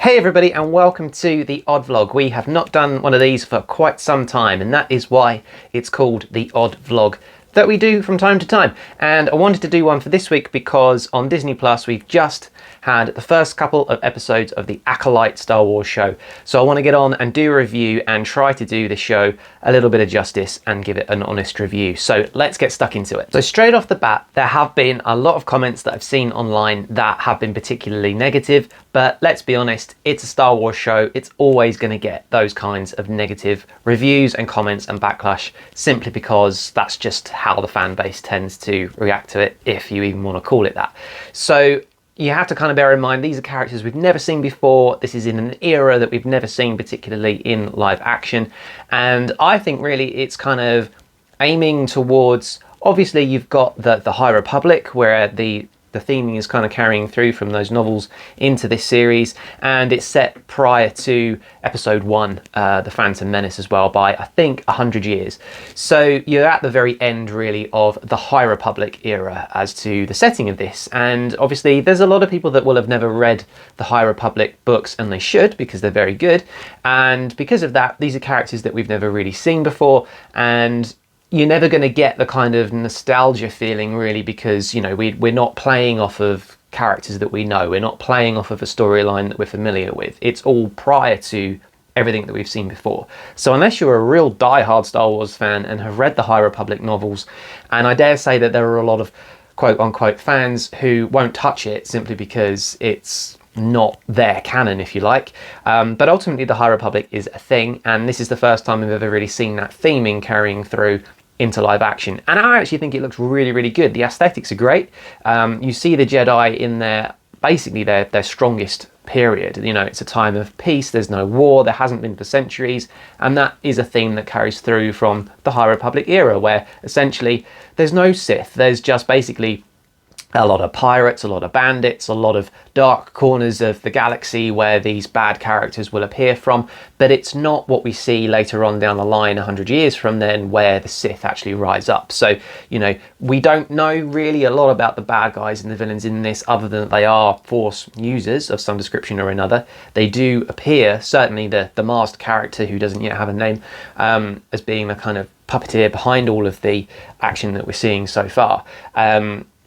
Hey everybody, and welcome to the Odd Vlog. We have not done one of these for quite some time, and that is why it's called the Odd Vlog that we do from time to time. And I wanted to do one for this week because on Disney Plus we've just had the first couple of episodes of the Acolyte Star Wars show. So I want to get on and do a review and try to do the show a little bit of justice and give it an honest review. So let's get stuck into it. So straight off the bat, there have been a lot of comments that I've seen online that have been particularly negative, but let's be honest, it's a Star Wars show. It's always going to get those kinds of negative reviews and comments and backlash simply because that's just how the fan base tends to react to it, if you even want to call it that. So you have to kind of bear in mind, these are characters we've never seen before. This is in an era that we've never seen, particularly in live action. And I think really it's kind of aiming towards, obviously you've got the High Republic, where the theming is kind of carrying through from those novels into this series, and it's set prior to episode 1, The Phantom Menace, as well, by I think 100 years. So you're at the very end really of the High Republic era as to the setting of this, and obviously there's a lot of people that will have never read the High Republic books, and they should, because they're very good, and because of that these are characters that we've never really seen before, and you're never going to get the kind of nostalgia feeling really, because, you know, we're not playing off of characters that we know. We're not playing off of a storyline that we're familiar with. It's all prior to everything that we've seen before. So unless you're a real die-hard Star Wars fan and have read the High Republic novels, and I dare say that there are a lot of quote-unquote fans who won't touch it simply because it's not their canon, if you like, but ultimately the High Republic is a thing, and this is the first time we've ever really seen that theming carrying through into live action, and I actually think it looks really, really good. The aesthetics are great. You see the Jedi in their basically their strongest period. You know, it's a time of peace, there's no war, there hasn't been for centuries, and that is a theme that carries through from the High Republic era, where essentially there's no Sith, there's just basically a lot of pirates, a lot of bandits, a lot of dark corners of the galaxy where these bad characters will appear from, but it's not what we see later on down the line 100 years from then, where the Sith actually rise up. So, you know, we don't know really a lot about the bad guys and the villains in this, other than that they are Force users of some description or another. They do appear, certainly the masked character who doesn't yet have a name, as being the kind of puppeteer behind all of the action that we're seeing so far.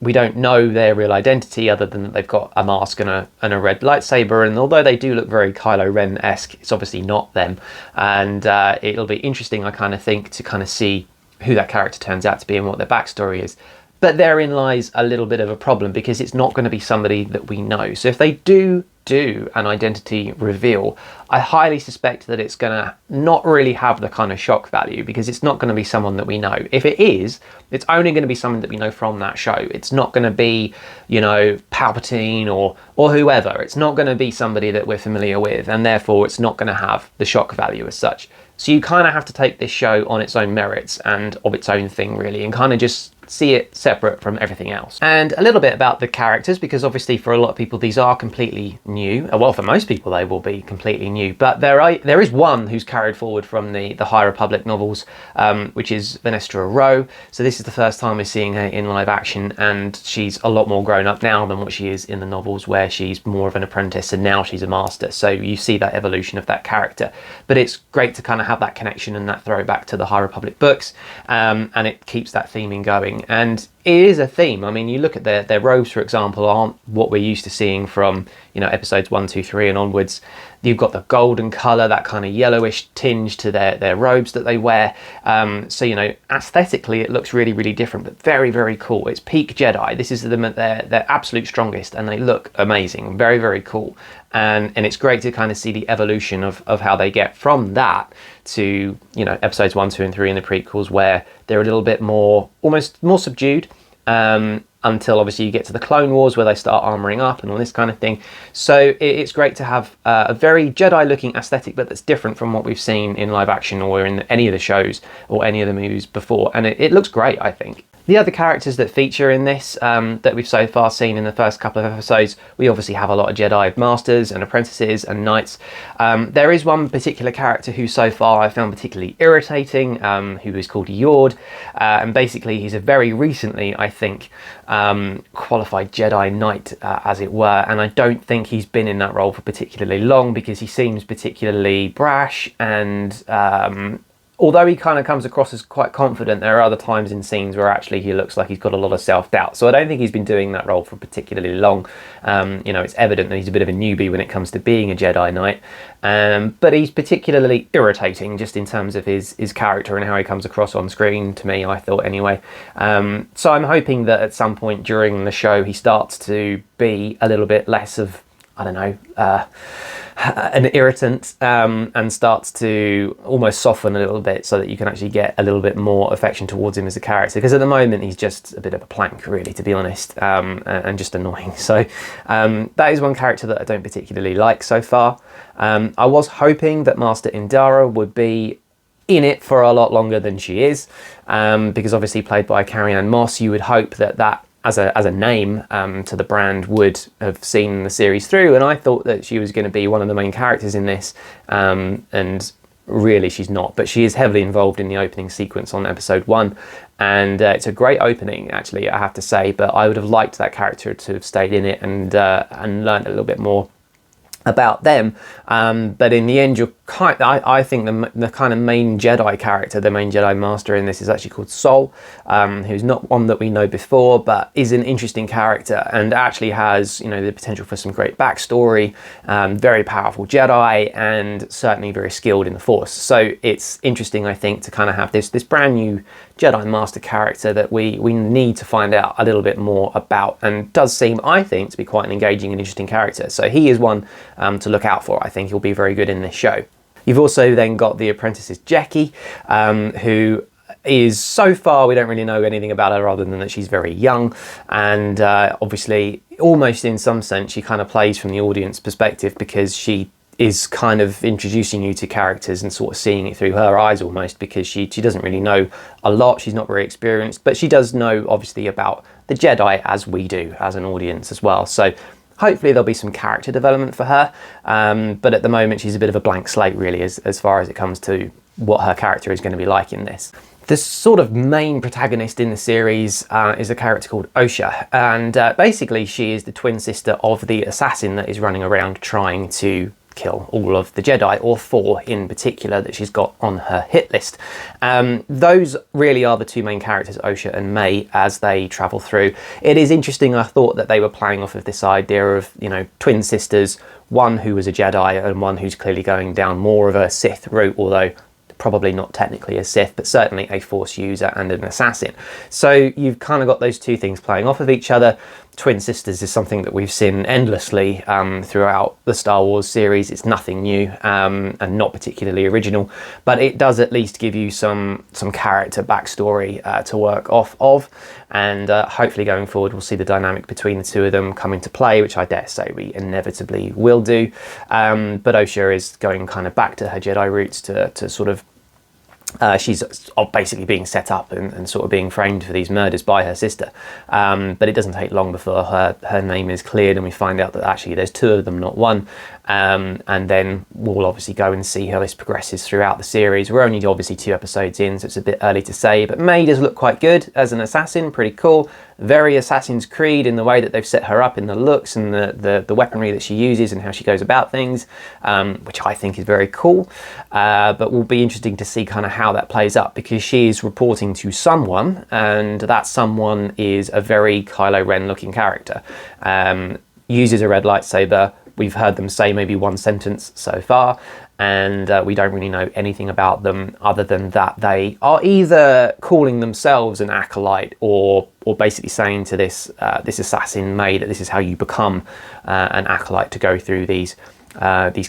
We don't know their real identity, other than that they've got a mask and a red lightsaber, and although they do look very Kylo Ren-esque, it's obviously not them, and it'll be interesting, I kind of think, to kind of see who that character turns out to be and what their backstory is. But therein lies a little bit of a problem, because it's not going to be somebody that we know. So if they do an identity reveal, I highly suspect that it's going to not really have the kind of shock value, because it's not going to be someone that we know. If it is, it's only going to be someone that we know from that show. It's not going to be, you know, Palpatine or whoever. It's not going to be somebody that we're familiar with, and therefore it's not going to have the shock value as such. So you kind of have to take this show on its own merits and of its own thing really, and kind of just see it separate from everything else. And a little bit about the characters, because obviously for a lot of people these are completely new. Well, for most people they will be completely new, but there is one who's carried forward from the High Republic novels, which is Venestra Rowe. So this is the first time we're seeing her in live action, and she's a lot more grown up now than what she is in the novels, where she's more of an apprentice and now she's a master. So you see that evolution of that character, but it's great to kind of have that connection and that throwback to the High Republic books, and it keeps that theming going. And it is a theme. I mean, you look at their robes, for example, aren't what we're used to seeing from, you know, episodes 1, 2, 3 and onwards. You've got the golden colour, that kind of yellowish tinge to their robes that they wear. So, you know, aesthetically it looks really, really different, but very, very cool. It's peak Jedi. This is them at their absolute strongest, and they look amazing. Very, very cool. And it's great to kind of see the evolution of how they get from that to, you know, episodes 1, 2 and 3 in the prequels, where they're a little bit more, almost more subdued, until obviously you get to the Clone Wars, where they start armoring up and all this kind of thing. So it's great to have a very Jedi looking aesthetic, but that's different from what we've seen in live action or in any of the shows or any of the movies before, and it looks great, I think. The other characters that feature in this, that we've so far seen in the first couple of episodes, we obviously have a lot of Jedi Masters and Apprentices and Knights. There is one particular character who so far I found particularly irritating, who is called Yord, and basically he's a very recently, I think, qualified Jedi Knight, as it were, and I don't think he's been in that role for particularly long because he seems particularly brash and although he kind of comes across as quite confident, there are other times in scenes where actually he looks like he's got a lot of self-doubt. So I don't think he's been doing that role for particularly long. It's evident that he's a bit of a newbie when it comes to being a Jedi Knight. But he's particularly irritating just in terms of his character and how he comes across on screen, to me, I thought anyway. So I'm hoping that at some point during the show he starts to be a little bit less of, I don't know, an irritant, and starts to almost soften a little bit so that you can actually get a little bit more affection towards him as a character, because at the moment he's just a bit of a plank, really, to be honest, and just annoying. So that is one character that I don't particularly like so far. I was hoping that Master Indara would be in it for a lot longer than she is, because obviously played by Carrie-Anne Moss, you would hope that as a name to the brand would have seen the series through, and I thought that she was going to be one of the main characters in this, and really she's not, but she is heavily involved in the opening sequence on episode 1, and it's a great opening, actually, I have to say, but I would have liked that character to have stayed in it and learned a little bit more about them, but in the end I think the kind of main Jedi character, the main Jedi Master in this, is actually called Sol, who's not one that we know before, but is an interesting character and actually has, the potential for some great backstory, very powerful Jedi, and certainly very skilled in the Force. So it's interesting, I think, to kind of have this brand new Jedi Master character that we need to find out a little bit more about, and does seem, I think, to be quite an engaging and interesting character. So he is one to look out for. I think he'll be very good in this show. You've also then got the apprentices Jackie, who is, so far we don't really know anything about her other than that she's very young, and obviously almost in some sense she kind of plays from the audience perspective, because she is kind of introducing you to characters and sort of seeing it through her eyes almost, because she doesn't really know a lot, she's not very experienced, but she does know obviously about the Jedi as we do as an audience as well. So hopefully there'll be some character development for her, but at the moment she's a bit of a blank slate, really, as far as it comes to what her character is going to be like in this. The sort of main protagonist in the series is a character called Osha, and basically she is the twin sister of the assassin that is running around trying to kill all of the Jedi, or 4 in particular that she's got on her hit list. Those really are the two main characters, Osha and May, as they travel through. It is interesting, I thought, that they were playing off of this idea of, twin sisters, one who was a Jedi and one who's clearly going down more of a Sith route, although probably not technically a Sith, but certainly a Force user and an assassin. So you've kind of got those two things playing off of each other. Twin sisters is something that we've seen endlessly throughout the Star Wars series. It's nothing new and not particularly original, but it does at least give you some character backstory to work off of, and hopefully going forward we'll see the dynamic between the two of them come into play, which I dare say we inevitably will do. But Osha is going kind of back to her Jedi roots to sort of she's basically being set up and sort of being framed for these murders by her sister, but it doesn't take long before her name is cleared and we find out that actually there's 2 of them, not 1, and then we'll obviously go and see how this progresses throughout the series. We're only obviously 2 episodes in, so it's a bit early to say, but May does look quite good as an assassin, pretty cool, very Assassin's Creed in the way that they've set her up, in the looks and the weaponry that she uses and how she goes about things, which I think is very cool, but will be interesting to see kind of how that plays up, because she is reporting to someone, and that someone is a very Kylo Ren looking character, uses a red lightsaber. We've heard them say maybe 1 sentence so far, and we don't really know anything about them other than that they are either calling themselves an acolyte or basically saying to this assassin May that this is how you become an acolyte, to go through these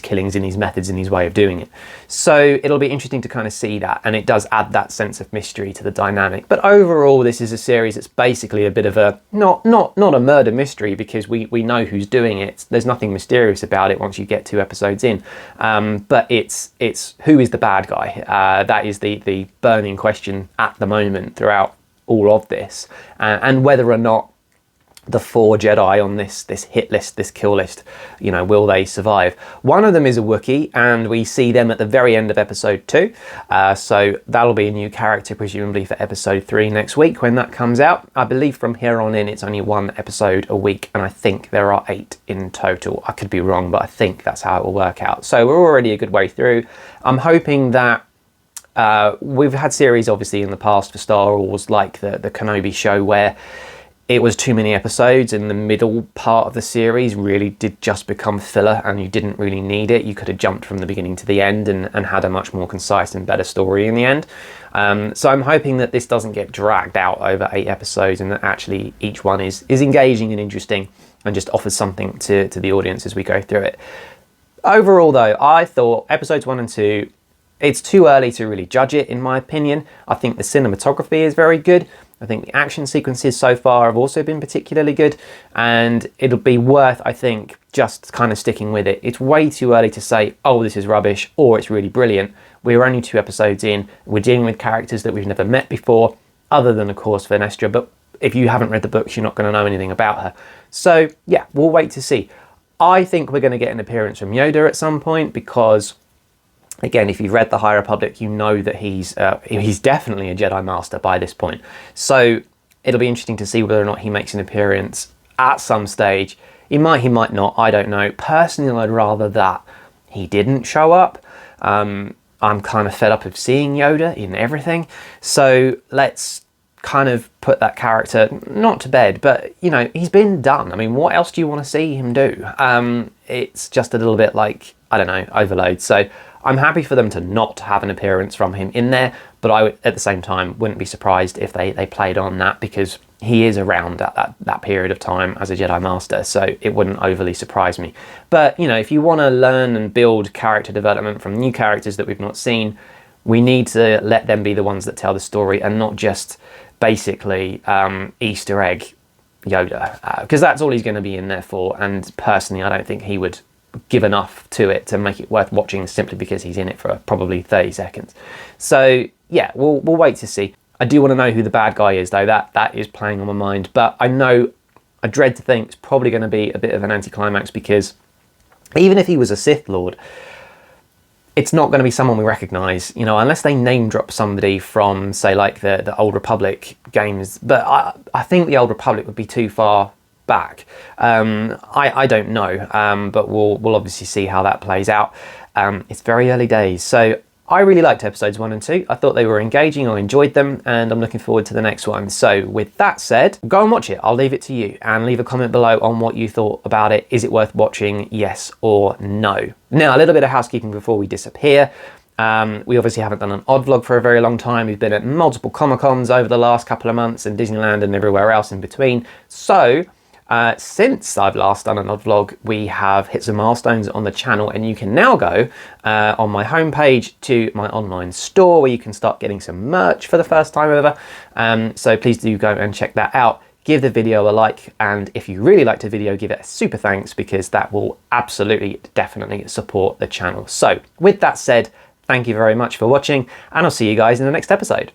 killings and these methods and his way of doing it. So it'll be interesting to kind of see that, and it does add that sense of mystery to the dynamic. But overall, this is a series that's basically a bit of a not a murder mystery, because we know who's doing it. There's nothing mysterious about it once you get 2 episodes in, but it's who is the bad guy. That is the burning question at the moment throughout all of this, and whether or not the 4 Jedi on this hit list, this kill list, you know, will they survive? One of them is a Wookiee, and we see them at the very end of episode 2. So that'll be a new character, presumably for episode 3 next week when that comes out. I believe from here on in, it's only 1 episode a week, and I think there are 8 in total. I could be wrong, but I think that's how it will work out. So we're already a good way through. I'm hoping that we've had series, obviously, in the past for Star Wars, like the Kenobi show, where it was too many episodes and the middle part of the series really did just become filler and you didn't really need it. You could have jumped from the beginning to the end and had a much more concise and better story in the end. So I'm hoping that this doesn't get dragged out over 8 episodes and that actually each one is engaging and interesting and just offers something to the audience as we go through it. Overall though, I thought episodes 1 and 2, it's too early to really judge it in my opinion. I think the cinematography is very good. I think the action sequences so far have also been particularly good, and it'll be worth, I think, just kind of sticking with it. It's way too early to say, oh, this is rubbish, or it's really brilliant. We're only 2 episodes in. We're dealing with characters that we've never met before, other than, of course, Venestra, but if you haven't read the books, you're not going to know anything about her. So, yeah, we'll wait to see. I think we're going to get an appearance from Yoda at some point because, again, if you've read The High Republic, you know that he's definitely a Jedi Master by this point. So it'll be interesting to see whether or not he makes an appearance at some stage. He might not, I don't know. Personally, I'd rather that he didn't show up. I'm kind of fed up of seeing Yoda in everything. So let's kind of put that character, not to bed, but, you know, he's been done. I mean, what else do you want to see him do? It's just a little bit like, I don't know, overload. So I'm happy for them to not have an appearance from him in there, but I would, at the same time, wouldn't be surprised if they played on that because he is around at that period of time as a Jedi Master, so it wouldn't overly surprise me. But, you know, if you want to learn and build character development from new characters that we've not seen, we need to let them be the ones that tell the story and not just basically Easter egg Yoda, because that's all he's going to be in there for, and personally I don't think he would give enough to it to make it worth watching simply because he's in it for probably 30 seconds. So yeah, we'll wait to see. I do want to know who the bad guy is though. That is playing on my mind, but I dread to think it's probably going to be a bit of an anticlimax because even if he was a Sith Lord, it's not going to be someone we recognise, you know, unless they name drop somebody from, say, like the Old Republic games. But I think the Old Republic would be too far back. I don't know, but we'll obviously see how that plays out. It's very early days, so I really liked episodes 1 and 2. I thought they were engaging, I enjoyed them, and I'm looking forward to the next one. So with that said, go and watch it. I'll leave it to you, and leave a comment below on what you thought about it. Is it worth watching, yes or no? Now, a little bit of housekeeping before we disappear. We obviously haven't done an odd vlog for a very long time. We've been at multiple Comic-Cons over the last couple of months and Disneyland and everywhere else in between. So since I've last done an odd vlog, we have hit some milestones on the channel, and you can now go on my homepage to my online store where you can start getting some merch for the first time ever. So please do go and check that out. Give the video a like, and if you really liked the video, give it a super thanks because that will absolutely, definitely support the channel. So with that said, thank you very much for watching, and I'll see you guys in the next episode.